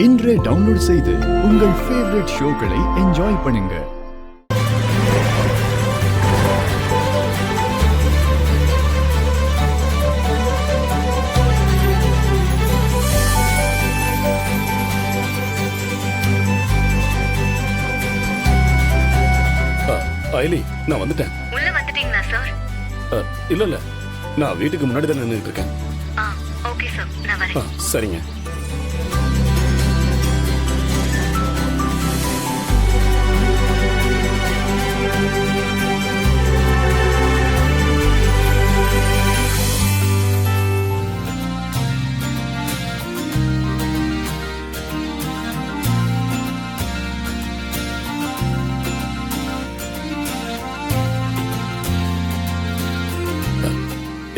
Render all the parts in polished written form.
இன்றே டவுன்லோட் செய்து உங்கள் ஃபேவரட் ஷோக்களை என்ஜாய் பண்ணுங்க. ஐலி, நான் வந்துட்டேன். உள்ள வந்துட்டீங்களா சார்? இல்ல நான் வீட்டுக்கு முன்னாடி தான் நின்றுட்டு இருக்கேன். ஓகே சார், நான் வரேன். சரிங்க.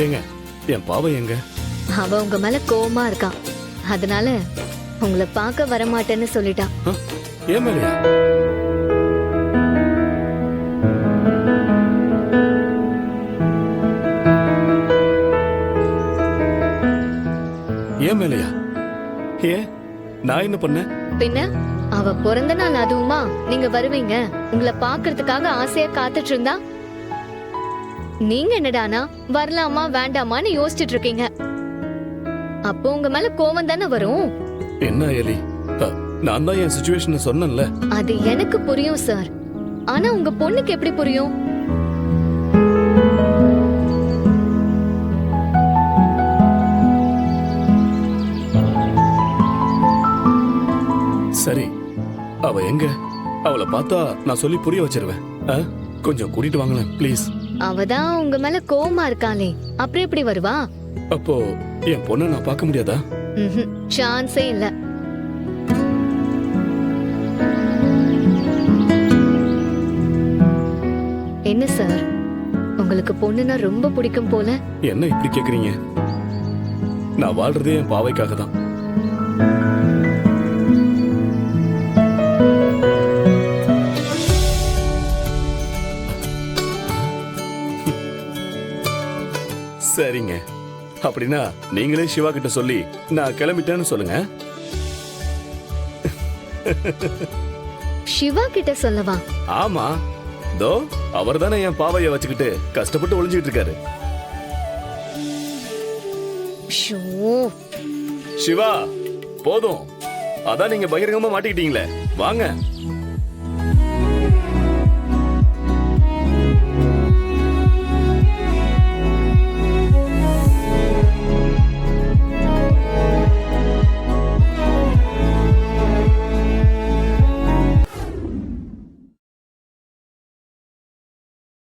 ஏங்க, என் பாவை எங்க? அவ உங்க மேல கோவமா இருக்கான், அதனால உங்களை பார்க்க வரமாட்டேன்னு சொல்லிட்டான். ஏன் மேலையா? ஏன் மேலையா? ஏன், நான் என்ன பண்ணேன்? பின்ன அவ பிறந்த நாள் அதுவுமா நீங்க வருவீங்க, உங்களை பாக்குறதுக்காக ஆசையா காத்துட்டு இருந்தா நீங்க என்னடானா வரலாமா வேண்டாமான்னு யோசிச்சுட்டு இருக்கீங்க. அப்போ உங்க மேல கோவம் தானே வரும். என்ன எலி, நான் தான் என் சிச்சுவேஷனை சொன்னேன்ல. அது எனக்கு புரியும் சார், ஆனா உங்க பொண்ணுக்கு எப்படி புரியும்? சரி, அவ எங்க? அவளை பார்த்தா நான் சொல்லி புரிய வச்சிருவேன். கொஞ்சம் கூட்டிட்டு வாங்களேன் ப்ளீஸ். அவதான் உங்க மேல கோவமா இருக்காளே, அப்புறம் எப்படி வருவா? அப்போ என் பொண்ணை நான் பார்க்க முடியாதா? சான்ஸே இல்ல. என்ன சார், உங்களுக்கு பொண்ணுன்னா ரொம்ப பிடிக்கும் போல. என்ன இப்படி கேக்குறீங்க? நான் வாழ்றதே என் பாவைக்காக தான். சரிங்க, அப்படின்னா நீங்களே சிவா கிட்ட சொல்லி நான் கிளம்பிட்டேன்னு சொல்லுங்க. சிவா கிட்ட சொல்லவா? ஆமா, தோ அவர் தானே என் பாவைய வச்சுக்கிட்டு கஷ்டப்பட்டு ஒளிஞ்சிட்டு இருக்காரு. சிவா, போதும், அதான் நீங்க பகிரங்கமா மாட்டிக்கிட்டீங்களே, வாங்க.